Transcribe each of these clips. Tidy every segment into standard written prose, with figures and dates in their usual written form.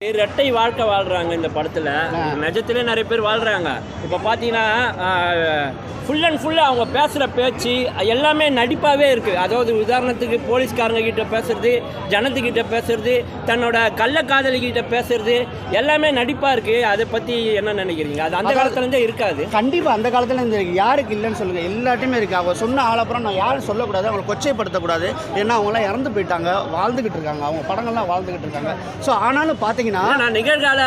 ரெட்டை வாழ்க்கை வாழ்கிறாங்க இந்த படத்தில். நிஜத்திலே நிறைய பேர் வாழ்கிறாங்க. இப்போ பார்த்தீங்கன்னா ஃபுல் அண்ட் ஃபுல்லாக அவங்க பேசுகிற பேச்சு எல்லாமே நடிப்பாகவே இருக்குது. அதாவது உதாரணத்துக்கு போலீஸ்காரங்க கிட்ட பேசுகிறது, ஜனத்துக்கிட்ட பேசுகிறது, தன்னோட கள்ளக்காதலிக்கிட்ட பேசுகிறது, எல்லாமே நடிப்பாக இருக்குது. அதை பற்றி என்ன நினைக்கிறீங்க? அது அந்த காலத்துலேருந்தே இருக்காது. கண்டிப்பாக அந்த காலத்துலேருந்து இருக்குது. யாருக்கு இல்லைன்னு சொல்லுங்கள், எல்லாத்தையுமே இருக்குது. அவங்க சொன்ன ஆளப்புறம் நான் யாரும் சொல்லக்கூடாது, அவங்களை கொச்சைப்படுத்தக்கூடாது. ஏன்னா அவங்களாம் இறந்து போயிட்டாங்க, வாழ்ந்துக்கிட்டு இருக்காங்க, அவங்க படங்கள்லாம் வாழ்ந்துக்கிட்டு இருக்காங்க. ஸோ ஆனாலும் பார்த்தீங்கன்னா நிகழ்கால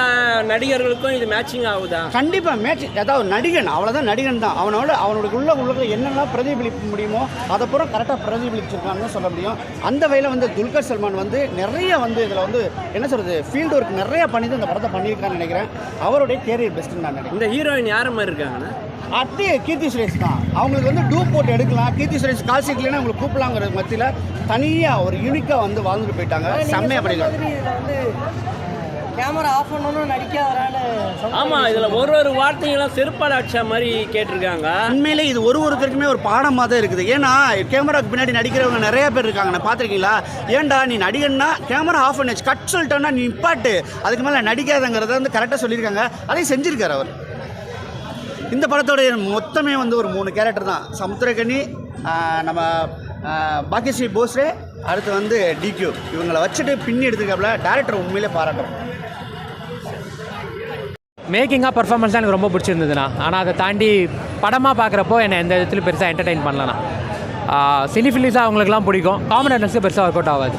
நடிகர்களுக்கும் இது மேட்சிங் ஆகுதா? கண்டிப்பாக மேட்சிங். அதாவது நடிகன் அவ்வளோதான், நடிகன் தான். அவனுடைய உள்ள என்னெல்லாம் பிரதிபலிக்க முடியுமோ அதை பூரா கரெக்டாக பிரதிபலிச்சிருக்கான்னு சொல்ல முடியும். அந்த வகையில் வந்து துல்கர் சல்மான் வந்து நிறைய வந்து இதில் வந்து என்ன சொல்கிறது, ஃபீல்டு ஒர்க் நிறைய பண்ணி இந்த படத்தை பண்ணியிருக்கான்னு நினைக்கிறேன். அவருடைய கேரியர் பெஸ்ட்டுன்னு நான் நினைக்கிறேன். இந்த ஹீரோயின் யார் மாதிரி இருக்காங்கன்னா அதே கீர்த்தி சுரேஷ் தான். அவங்களுக்கு வந்து டூ போட்டு எடுக்கலாம். கீர்த்தி சுரேஷ் கால் சீட்லேன்னா அவங்களுக்கு கூப்பிடலாங்கிற மத்தியில் தனியாக ஒரு யூனிக்காக வந்து வாழ்ந்துட்டு போயிட்டாங்க. செம்மையாக பண்ணிக்கலாம். கேமரா ஆஃப் பண்ணணும் நடிக்காதனால. ஆமாம், இதில் ஒரு வார்த்தைகளும் செருப்பால் அடிச்ச மாதிரி கேட்டிருக்காங்க. உண்மையிலே இது ஒருத்தருக்குமே ஒரு பாடமாக தான் இருக்குது. ஏன்னா கேமராக்கு பின்னாடி நடிக்கிறவங்க நிறைய பேர் இருக்காங்க. நான் பார்த்துருக்கீங்களா? ஏன்டா நீ நடிகன்னா கேமரா ஆஃப் பண்ணி கட் சொல்லிட்டோன்னா நீ நிப்பாட்டு, அதுக்கு மேலே நடிக்காதங்கிறத வந்து கரெக்டாக சொல்லியிருக்காங்க. அதையும் செஞ்சுருக்கார் அவர். இந்த படத்தோடைய மொத்தமே வந்து ஒரு 3 கேரக்டர் தான். சமுத்திரகனி, நம்ம பாக்கியஸ்ரீ போஸ்ரே, அடுத்து வந்து டிக்யூ. இவங்களை வச்சுட்டு பின்னி எடுத்துருக்காப்புல. டேரக்டர் உண்மையிலே பாராட்டுறோம். மேக்கிங்காக பர்ஃபார்மன்ஸ் தான் எனக்கு ரொம்ப பிடிச்சிருந்ததுண்ணா. ஆனால் அதை தாண்டி படமாக பார்க்குறப்போ என்னை எந்த விதத்துலையும் பெருசாக என்டர்டெயின் பண்ணலண்ணா. சினிஃபிலிஸாக அவங்களுக்குலாம் பிடிக்கும், காமெடியன்ஸுக்கு பெருசாக ஒர்க் அவுட் ஆகாது.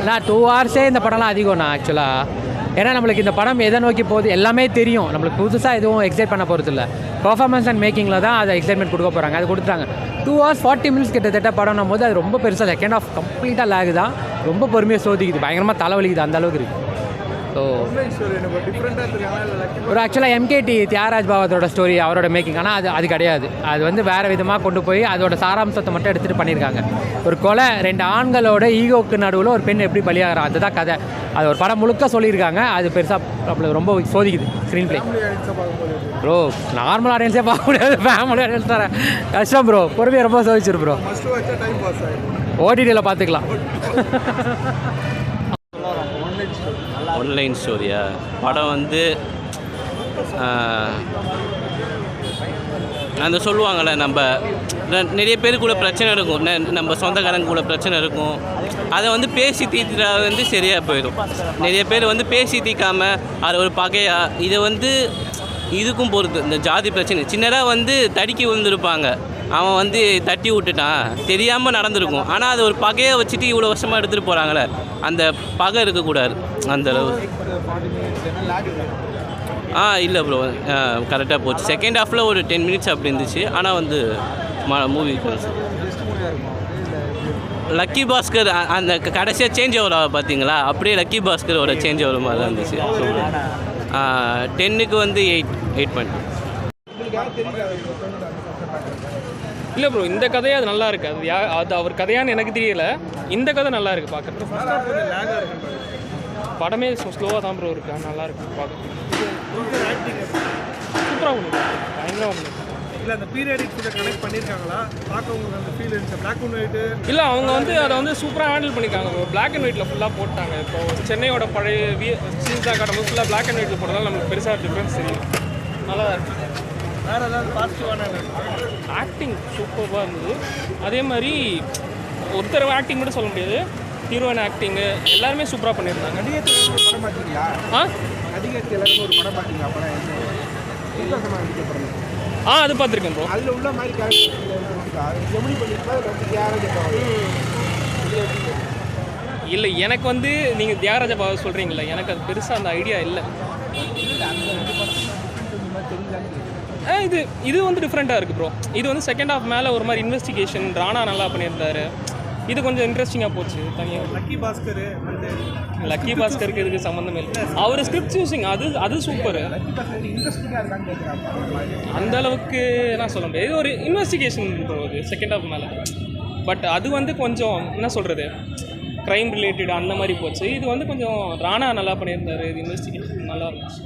நான் 2 hours இந்த படம்லாம் அதிகம்ண்ணா ஆக்சுவலாக. ஏன்னா நம்மளுக்கு இந்த படம் எதை நோக்கி போகுது எல்லாமே தெரியும். நம்மளுக்கு புதுசாக எதுவும் எக்ஸைட் பண்ண போகிறது இல்லை. பர்ஃபார்மன்ஸ் அண்ட் மேக்கிங்கில் தான் அதை எக்ஸைட்மெண்ட் கொடுக்க போகிறாங்க. அது கொடுத்துட்டாங்க. 2 hours 40 minutes கிட்டத்தட்ட படம்னும் போது அது ரொம்ப பெருசாக செகண்ட் ஆஃப் கம்ப்ளீட்டாக லேகு தான். ரொம்ப பொறுமையாக சோதிக்குது, பயங்கரமாக தலைவலிக்குது, அந்த அளவுக்கு இருக்குது. ஸோ ஒரு ஆக்சுவலாக எம்கேடி தியாகராஜ் பாவத்தோட ஸ்டோரி அவரோட மேக்கிங். ஆனால் அது கிடையாது. அது வந்து வேறு விதமாக கொண்டு போய் அதோட சாராம்சத்தை மட்டும் எடுத்துகிட்டு பண்ணியிருக்காங்க. ஒரு கொலை, 2 ஆண்களோட ஈகோக்கு நடுவில் ஒரு பெண் எப்படி பலியாகிறான், அதுதான் கதை. அது ஒரு படம் முழுக்க சொல்லியிருக்காங்க. அது பெருசாக ரொம்ப சோதிக்குது ஸ்க்ரீன் பிளே. ப்ரோ நார்மல் ஆடியன்ஸே பார்க்க முடியாது, ஃபேமிலி ஆடியன்ஸ் தர கஷ்டம் ப்ரோ. பொறுமையாக ரொம்ப சோதிச்சிரு ப்ரோ. ஓடிடியில் பார்த்துக்கலாம். ஆன்லைன் ஸ்டோரியா? படம் வந்து அந்த சொல்லுவாங்கள்ல, நம்ம நிறைய பேருக்குள்ள பிரச்சனை இருக்கும், நம்ம சொந்தக்காரங்க கூட பிரச்சனை இருக்கும். அதை வந்து பேசி தீர்த்துட்டா வந்து சரியாக போயிடும். நிறைய பேர் வந்து பேசி தீர்க்காமல் அது ஒரு பகையா, இதை வந்து இதுக்கும் பொறுத்து. இந்த ஜாதி பிரச்சனை சின்னதாக வந்து தடுக்கி விழுந்திருப்பாங்க, அவன் வந்து தட்டி விட்டுட்டான், தெரியாமல் நடந்திருக்கும். ஆனால் அது ஒரு பகையை வச்சுட்டு இவ்வளோ வருஷமாக எடுத்துகிட்டு போகிறாங்களே, அந்த பகை இருக்கக்கூடாது அந்த அளவு. இல்லை ப்ரோ, கரெக்டாக போச்சு. செகண்ட் ஹாஃபில் ஒரு 10 minutes அப்படி இருந்துச்சு. ஆனால் வந்து மூவி லக்கி பாஸ்கர் அந்த கடைசியாக சேஞ்ச் ஓவர் பார்த்தீங்களா, அப்படியே லக்கி பாஸ்கரோட சேஞ்ச் ஓவர் மாதிரி தான் இருந்துச்சு. 10க்கு வந்து 8.2. இல்லை ப்ரோ, இந்த கதையாக அது நல்லா இருக்குது. அது அவர் கதையான்னு எனக்கு தெரியல. இந்த கதை நல்லா இருக்குது பார்க்குறது. படமே ஸ்லோவாக தான் ப்ரோ இருக்கு, நல்லா இருக்கு பார்க்க. சூப்பராக ஒன்று பயங்கரமாக ஒன்று. இல்லை அந்த பீரியடிக் கூட கனெக்ட் பண்ணியிருக்காங்களா? பார்க்க உங்களுக்கு அந்த ஃபீல் இருந்துச்சு. பிளாக் அண்ட் ஒயிட்டு இல்லை, அவங்க வந்து அதை வந்து சூப்பராக ஹேண்டில் பண்ணியிருக்காங்க. பிளாக் அண்ட் ஒயிட்டில் ஃபுல்லாக போட்டாங்க. இப்போ சென்னையோட பழைய சீன்ஸாக காட்டும்போது ஃபுல்லாக பிளாக் அண்ட் ஒயிட்டில் போட்டதால் நம்மளுக்கு பெருசாக டிஃப்ரென்ஸ் தெரியும். நல்லா தான் இருக்குது. வேறு ஏதாவது பாசிட்டிவான ஆக்டிங் சூப்பராக இருந்தது. அதே மாதிரி ஒருத்தர் ஆக்டிங் மட்டும் சொல்ல முடியாது, ஹீரோயின் ஆக்டிங்கு எல்லாருமே சூப்பராக பண்ணியிருந்தாங்க. நடிகர் ஒரு படம் பார்த்தீங்களா? நடிகர் எல்லாருமே ஒரு படம் பார்த்தீங்களா? படம் நடிக்கப்படணும். அது பார்த்துருக்கேன் ப்ரோ. அதில் உள்ள மாதிரி எப்படி பண்ணியிருக்கா? இல்லை, எனக்கு வந்து நீங்கள் தியாகராஜ பாவ சொல்கிறீங்களா, எனக்கு அது பெருசாக அந்த ஐடியா இல்லை. இது வந்து டிஃப்ரெண்ட்டாக இருக்குது ப்ரோ. இது வந்து செகண்ட் ஹாஃப் மேலே ஒரு மாதிரி இன்வெஸ்டிகேஷன், ராணா நல்லா பண்ணியிருந்தாரு. இது கொஞ்சம் இன்ட்ரெஸ்டிங்காக போச்சு. தனியாக லக்கி பாஸ்கருக்கு இதுக்கு சம்மந்தம் இல்லை. அவர் ஸ்கிரிப்ட் யூஸிங் அது சூப்பர். அந்த அளவுக்கு நான் சொல்ல முடியாது. இது ஒரு இன்வெஸ்டிகேஷன் ப்ரோ, இது செகண்ட் ஹாஃப் மேலே. பட் அது வந்து கொஞ்சம் என்ன சொல்கிறது, க்ரைம் ரிலேட்டட் அந்த மாதிரி போச்சு. இது வந்து கொஞ்சம் ராணா நல்லா பண்ணியிருந்தார். இது இன்வெஸ்டிகேஷன் நல்லா இருந்துச்சு.